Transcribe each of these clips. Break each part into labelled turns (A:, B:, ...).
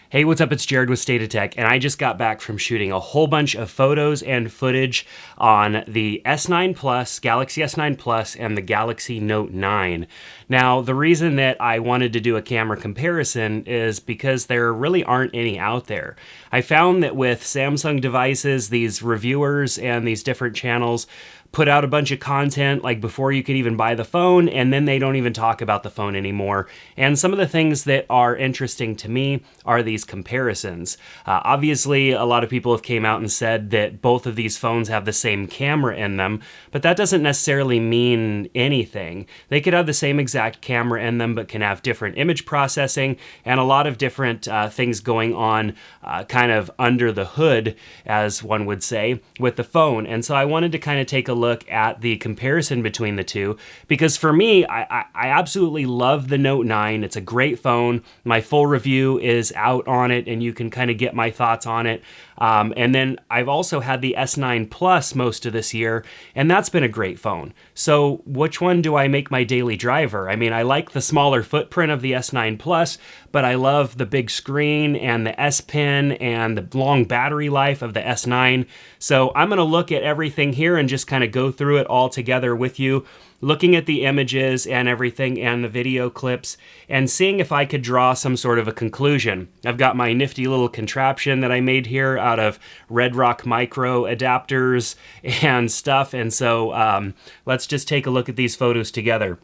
A: Hey, what's up? It's Jared with State of Tech, and I just got back from shooting a whole bunch of photos and footage on the S9 Plus, Galaxy S9 Plus, and the Galaxy Note 9. Now, the reason that I wanted to do a camera comparison is because there really aren't any out there. I found that with Samsung devices, these reviewers and these different channels put out a bunch of content like before you could even buy the phone, and then they don't even talk about the phone anymore. And some of the things that are interesting to me are these comparisons. Obviously, a lot of people have came out and said that both of these phones have the same camera in them, but that doesn't necessarily mean anything. They could have the same exact camera in them, but can have different image processing and a lot of different things going on kind of under the hood, as one would say, with the phone. And so I wanted to kind of take a look at the comparison between the two, because for me, I absolutely love the Note 9. It's a great phone. My full review is out on it, and you can kind of get my thoughts on it. And then I've also had the S9 Plus most of this year, and that's been a great phone. So which one do I make my daily driver? I mean, I like the smaller footprint of the S9 Plus, but I love the big screen and the S Pen and the long battery life of the S9. So I'm going to look at everything here and just kind of go through it all together with you, looking at the images and everything and the video clips and seeing if I could draw some sort of a conclusion. I've got my nifty little contraption that I made here out of Red Rock micro adapters and stuff. And so let's just take a look at these photos together.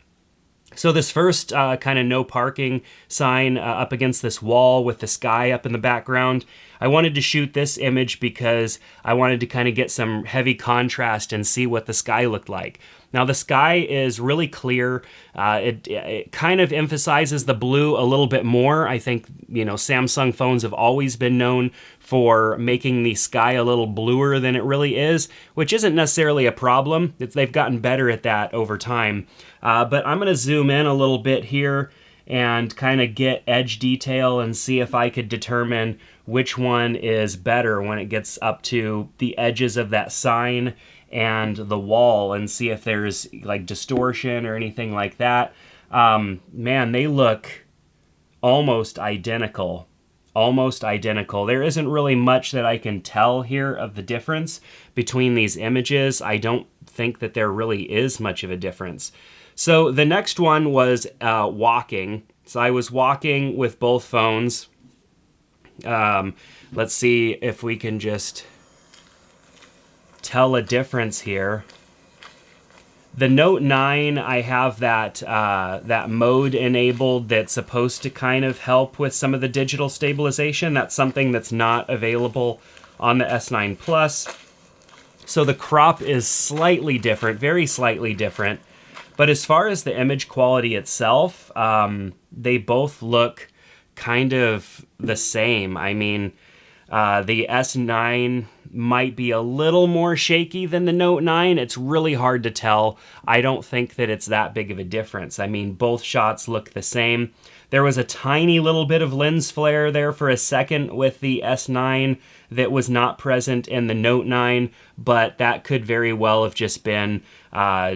A: So this first kind of no parking sign up against this wall with the sky up in the background, I wanted to shoot this image because I wanted to kind of get some heavy contrast and see what the sky looked like. Now the sky is really clear. It kind of emphasizes the blue a little bit more. I think, you know, Samsung phones have always been known for making the sky a little bluer than it really is, which isn't necessarily a problem. They've gotten better at that over time. But I'm going to zoom in a little bit here and kind of get edge detail and see if I could determine which one is better when it gets up to the edges of that sign and the wall, and see if there's like distortion or anything like that. Man, they look almost identical. Almost identical. There isn't really much that I can tell here of the difference between these images. I don't think that there really is much of a difference. So the next one was walking. So I was walking with both phones. Let's see if we can just tell a difference here. The Note 9, I have that mode enabled that's supposed to kind of help with some of the digital stabilization. That's something that's not available on the S9 Plus. So the crop is slightly different, very slightly different. But as far as the image quality itself, they both look kind of the same. I mean, the S9 might be a little more shaky than the Note 9. It's really hard to tell. I don't think that it's that big of a difference. I mean, both shots look the same. There was a tiny little bit of lens flare there for a second with the S9 that was not present in the Note 9, but that could very well have just been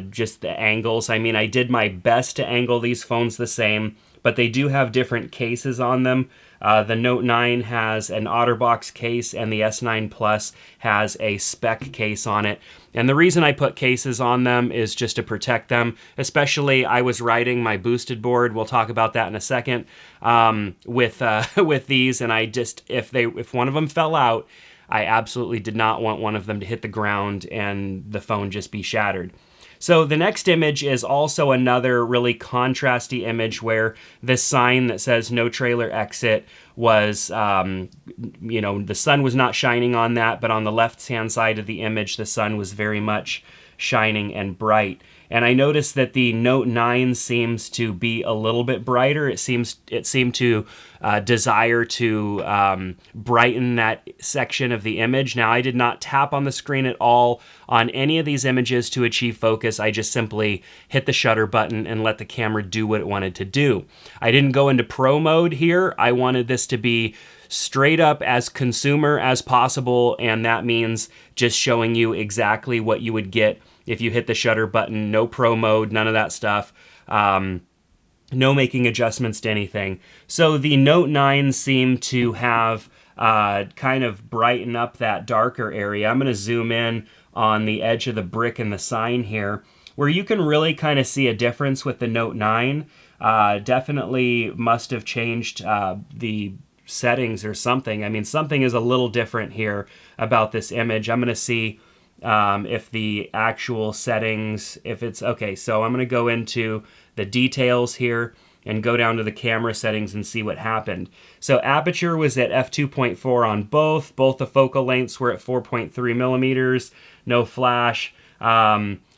A: just the angles. I mean, I did my best to angle these phones the same, but they do have different cases on them. The Note 9 has an OtterBox case, and the S9 Plus has a spec case on it. And the reason I put cases on them is just to protect them. Especially, I was riding my boosted board. We'll talk about that in a second. With these, and I just if one of them fell out, I absolutely did not want one of them to hit the ground and the phone just be shattered. So the next image is also another really contrasty image where this sign that says no trailer exit was, the sun was not shining on that, but on the left-hand side of the image, the sun was very much shining and bright. And I noticed that the Note 9 seems to be a little bit brighter. It seemed to desire to brighten that section of the image. Now, I did not tap on the screen at all on any of these images to achieve focus. I just simply hit the shutter button and let the camera do what it wanted to do. I didn't go into pro mode here. I wanted this to be straight up as consumer as possible, and that means just showing you exactly what you would get if you hit the shutter button. No pro mode, none of that stuff. no making adjustments to anything. So the Note 9 seemed to have kind of brighten up that darker area. I'm going to zoom in on the edge of the brick and the sign here, where you can really kind of see a difference with the Note 9. Definitely must have changed the settings or something. I mean, something is a little different here about this image. I'm going to see if the actual settings, if it's okay. So I'm going to go into the details here and go down to the camera settings and see what happened. So aperture was at f2.4 on both. Both the focal lengths were at 4.3 millimeters. No flash.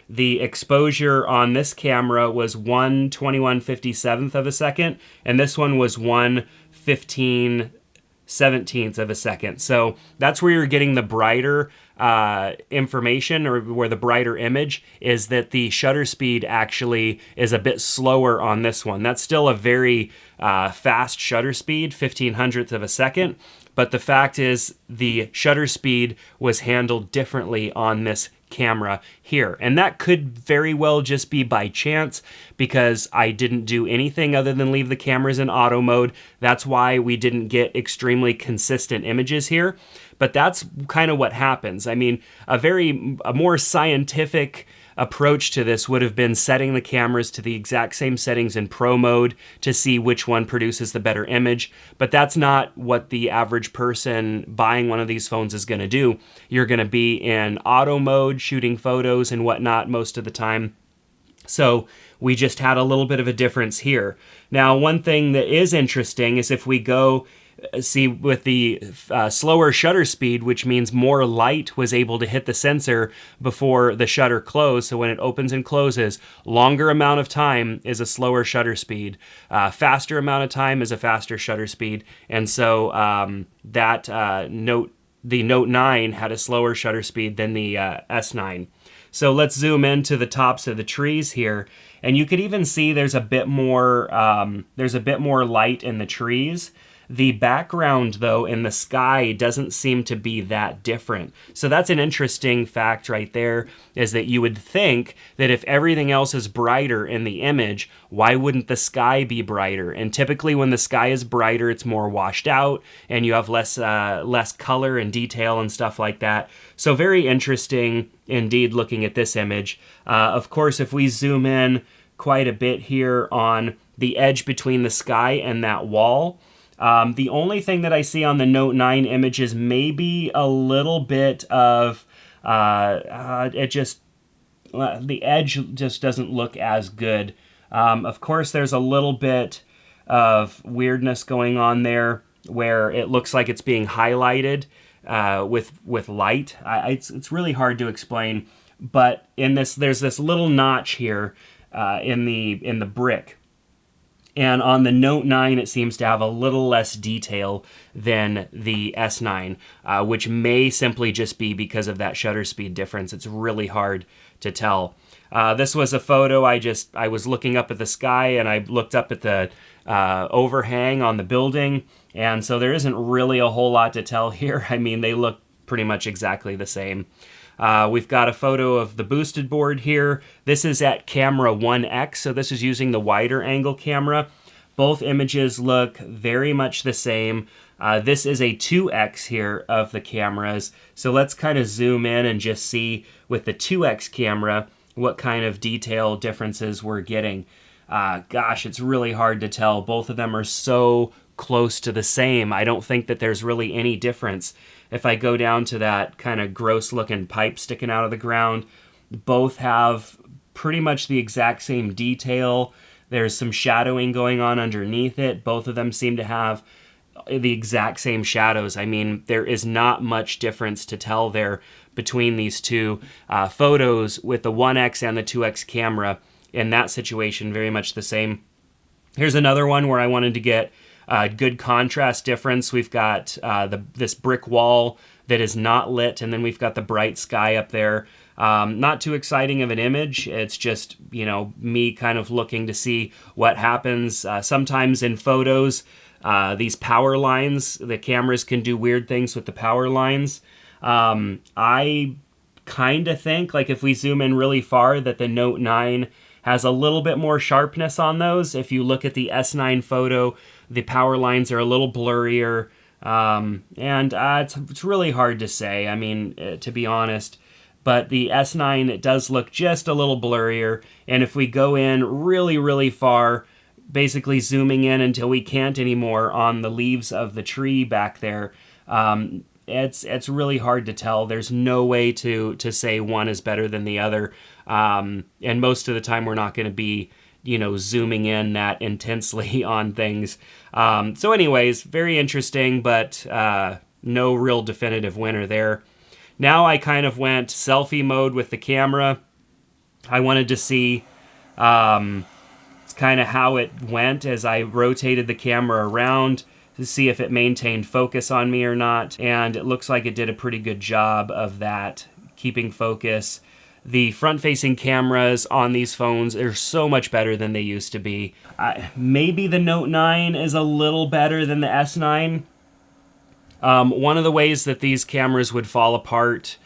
A: The exposure on this camera was 1/2157th of a second, and this one was 1/15/17th of a second. So that's where you're getting the brighter information, or where the brighter image is, that the shutter speed actually is a bit slower on this one. That's still a very fast shutter speed, 1/1500th of a second. But the fact is the shutter speed was handled differently on this camera here. And that could very well just be by chance, because I didn't do anything other than leave the cameras in auto mode. That's why we didn't get extremely consistent images here. But that's kind of what happens. I mean, a more scientific approach to this would have been setting the cameras to the exact same settings in pro mode to see which one produces the better image. But that's not what the average person buying one of these phones is going to do. You're going to be in auto mode, shooting photos and whatnot most of the time. So we just had a little bit of a difference here. Now, one thing that is interesting is if we go see with the slower shutter speed, which means more light was able to hit the sensor before the shutter closed. So when it opens and closes, longer amount of time is a slower shutter speed. Faster amount of time is a faster shutter speed. And so the Note 9 had a slower shutter speed than the S9. So let's zoom into the tops of the trees here, and you could even see there's a bit more light in the trees. The background, though, in the sky doesn't seem to be that different. So that's an interesting fact right there, is that you would think that if everything else is brighter in the image, why wouldn't the sky be brighter? And typically when the sky is brighter, it's more washed out and you have less color and detail and stuff like that. So very interesting indeed looking at this image. Of course, if we zoom in quite a bit here on the edge between the sky and that wall, the only thing that I see on the Note 9 image is maybe a little bit of, the edge just doesn't look as good. Of course, there's a little bit of weirdness going on there where it looks like it's being highlighted with light. It's really hard to explain, but there's this little notch here in the brick. And on the Note 9, it seems to have a little less detail than the S9, which may simply just be because of that shutter speed difference. It's really hard to tell. This was a photo. I was looking up at the sky, and I looked up at the overhang on the building, and so there isn't really a whole lot to tell here. I mean, they look pretty much exactly the same. We've got a photo of the boosted board here. This is at camera 1x, so this is using the wider angle camera. Both images look very much the same. This is a 2x here of the cameras. So let's kind of zoom in and just see with the 2x camera what kind of detail differences we're getting. Gosh, it's really hard to tell. Both of them are so close to the same. I don't think that there's really any difference. If I go down to that kind of gross looking pipe sticking out of the ground, both have pretty much the exact same detail. There's some shadowing going on underneath it. Both of them seem to have the exact same shadows. I mean, there is not much difference to tell there between these two photos with the 1x and the 2x camera. In that situation, very much the same. Here's another one where I wanted to get good contrast difference. We've got this brick wall that is not lit, and then we've got the bright sky up there. Not too exciting of an image. It's just, me kind of looking to see what happens. Sometimes in photos, these power lines, the cameras can do weird things with the power lines. I kind of think, like if we zoom in really far, that the Note 9 has a little bit more sharpness on those. If you look at the S9 photo, the power lines are a little blurrier, and it's really hard to say, I mean, to be honest. But the S9, it does look just a little blurrier, and if we go in really, really far, basically zooming in until we can't anymore on the leaves of the tree back there, it's really hard to tell. There's no way to say one is better than the other, and most of the time we're not going to be, you know, zooming in that intensely on things. So anyways, very interesting, but no real definitive winner there. Now I kind of went selfie mode with the camera. I wanted to see kind of how it went as I rotated the camera around to see if it maintained focus on me or not. And it looks like it did a pretty good job of that, keeping focus. The front-facing cameras on these phones are so much better than they used to be. Maybe the Note 9 is a little better than the S9. One of the ways that these cameras would fall apart,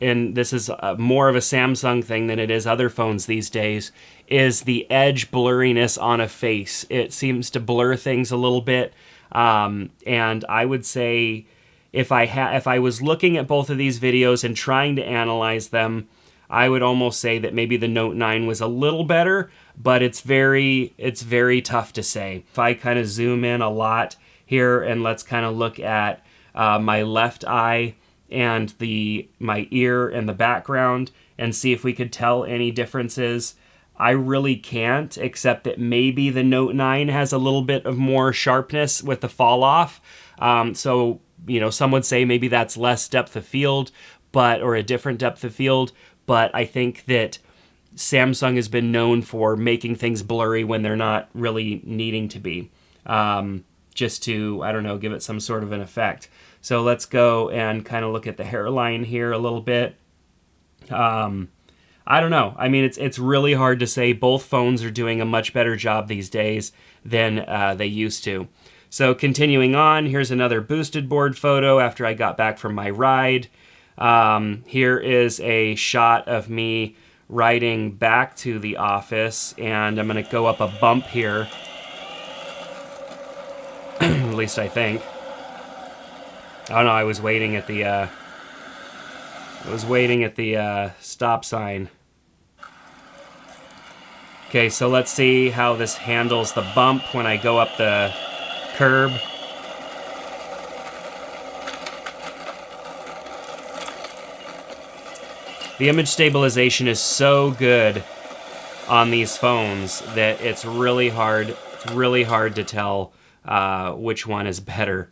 A: and this is more of a Samsung thing than it is other phones these days, is the edge blurriness on a face. It seems to blur things a little bit, and I would say if I was looking at both of these videos and trying to analyze them, I would almost say that maybe the Note 9 was a little better, but it's very tough to say. If I kind of zoom in a lot here, and let's kind of look at my left eye and my ear in the background and see if we could tell any differences. I really can't, except that maybe the Note 9 has a little bit of more sharpness with the fall off. So, you know, some would say maybe that's less depth of field, or a different depth of field. But I think that Samsung has been known for making things blurry when they're not really needing to be. Just to, I don't know, give it some sort of an effect. So let's go and kind of look at the hairline here a little bit. I don't know. I mean, it's really hard to say. Both phones are doing a much better job these days than they used to. So continuing on, here's another boosted board photo after I got back from my ride. Here is a shot of me riding back to the office, and I'm going to go up a bump here. At least I think. Oh no, I was waiting at the stop sign. Okay, so let's see how this handles the bump when I go up the curb. The image stabilization is so good on these phones that it's really hard to tell which one is better.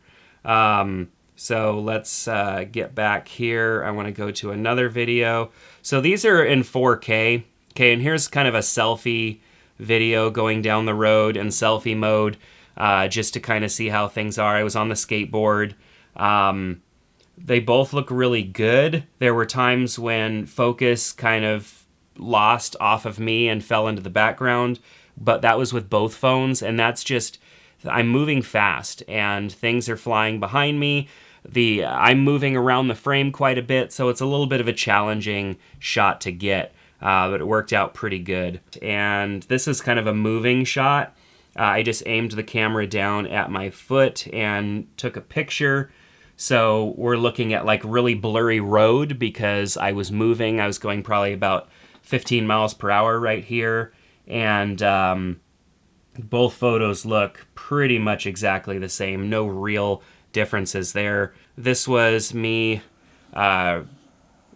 A: So let's get back here. I want to go to another video. So these are in 4K. Okay, and here's kind of a selfie video going down the road in selfie mode, just to kind of see how things are. I was on the skateboard. They both look really good. There were times when focus kind of lost off of me and fell into the background, but that was with both phones, and that's just, I'm moving fast and things are flying behind me. I'm moving around the frame quite a bit, so it's a little bit of a challenging shot to get, but it worked out pretty good. And this is kind of a moving shot. I just aimed the camera down at my foot and took a picture. So we're looking at like really blurry road because I was moving. I was going probably about 15 miles per hour right here. And both photos look pretty much exactly the same. No real differences there. This was me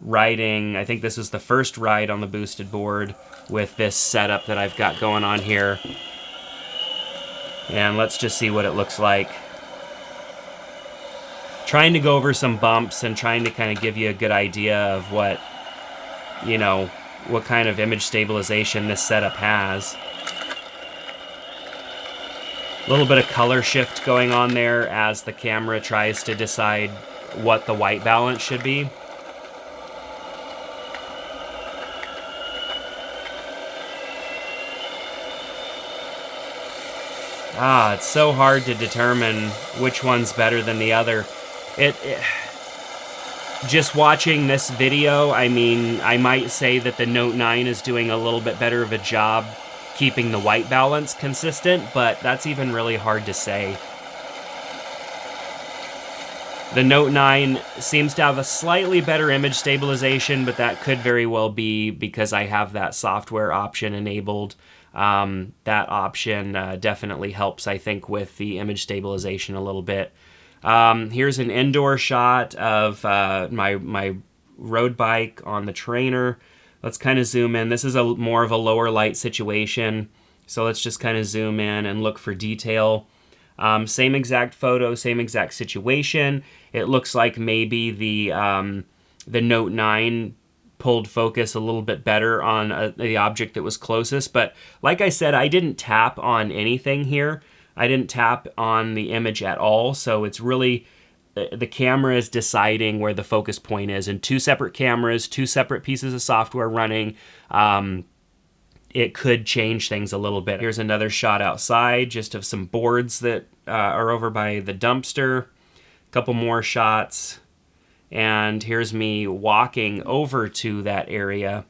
A: riding, I think this was the first ride on the boosted board with this setup that I've got going on here. And let's just see what it looks like. Trying to go over some bumps and trying to kind of give you a good idea of what, you know, what kind of image stabilization this setup has. A little bit of color shift going on there as the camera tries to decide what the white balance should be. It's so hard to determine which one's better than the other. Just watching this video, I mean, I might say that the Note 9 is doing a little bit better of a job keeping the white balance consistent, but that's even really hard to say. The Note 9 seems to have a slightly better image stabilization, but that could very well be because I have that software option enabled. That option definitely helps, I think, with the image stabilization a little bit. Here's an indoor shot of my road bike on the trainer. Let's kind of zoom in. This is more of a lower light situation, so let's just kind of zoom in and look for detail. Same exact photo, same exact situation. It looks like maybe the Note 9 pulled focus a little bit better on the object that was closest, but like I said, I didn't tap on anything here. I didn't tap on the image at all, so it's really the camera is deciding where the focus point is. And two separate cameras, two separate pieces of software running, it could change things a little bit. Here's another shot outside, just of some boards that are over by the dumpster. A couple more shots, and here's me walking over to that area.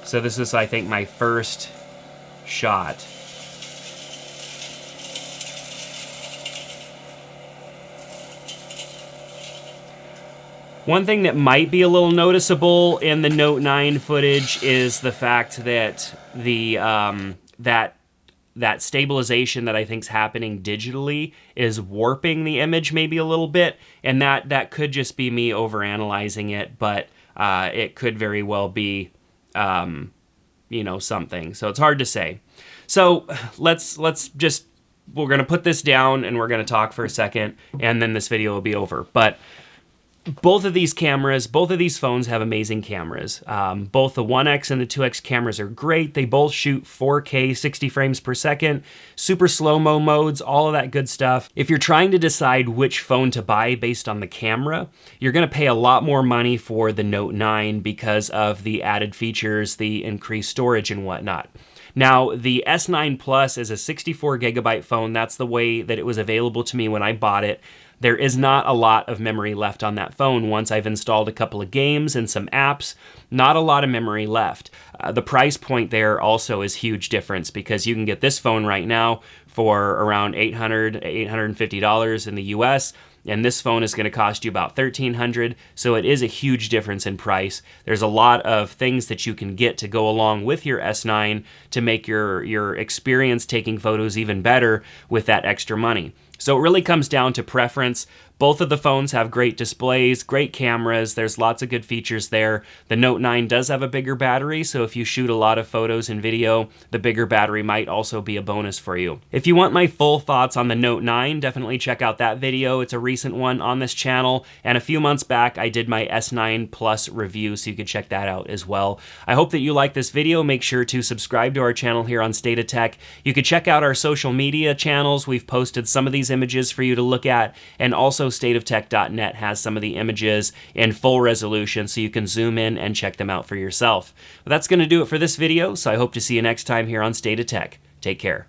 A: So this is, I think, my first shot. One thing that might be a little noticeable in the Note 9 footage is the fact that the that stabilization that I think is happening digitally is warping the image maybe a little bit, and that could just be me overanalyzing it, but it could very well be you know, something. So it's hard to say. So let's just, we're gonna put this down and we're gonna talk for a second, and then this video will be over. But both of these cameras, both of these phones have amazing cameras. Both the 1X and the 2X cameras are great. They both shoot 4K, 60 frames per second, super slow-mo modes, all of that good stuff. If you're trying to decide which phone to buy based on the camera, you're gonna pay a lot more money for the Note 9 because of the added features, the increased storage and whatnot. Now, the S9 Plus is a 64 gigabyte phone. That's the way that it was available to me when I bought it. There is not a lot of memory left on that phone. Once I've installed a couple of games and some apps, not a lot of memory left. The price point there also is huge difference, because you can get this phone right now for around $800, $850 in the US, and this phone is going to cost you about $1,300, so it is a huge difference in price. There's a lot of things that you can get to go along with your S9 to make your experience taking photos even better with that extra money. So it really comes down to preference. Both of the phones have great displays, great cameras. There's lots of good features there. The Note 9 does have a bigger battery, so if you shoot a lot of photos and video, the bigger battery might also be a bonus for you. If you want my full thoughts on the Note 9, definitely check out that video. It's a recent one on this channel, and a few months back I did my S9 Plus review, so you can check that out as well. I hope that you like this video. Make sure to subscribe to our channel here on State of Tech. You can check out our social media channels. We've posted some of these images for you to look at, and also stateoftech.net has some of the images in full resolution, so you can zoom in and check them out for yourself. But that's going to do it for this video, so I hope to see you next time here on State of Tech. Take care.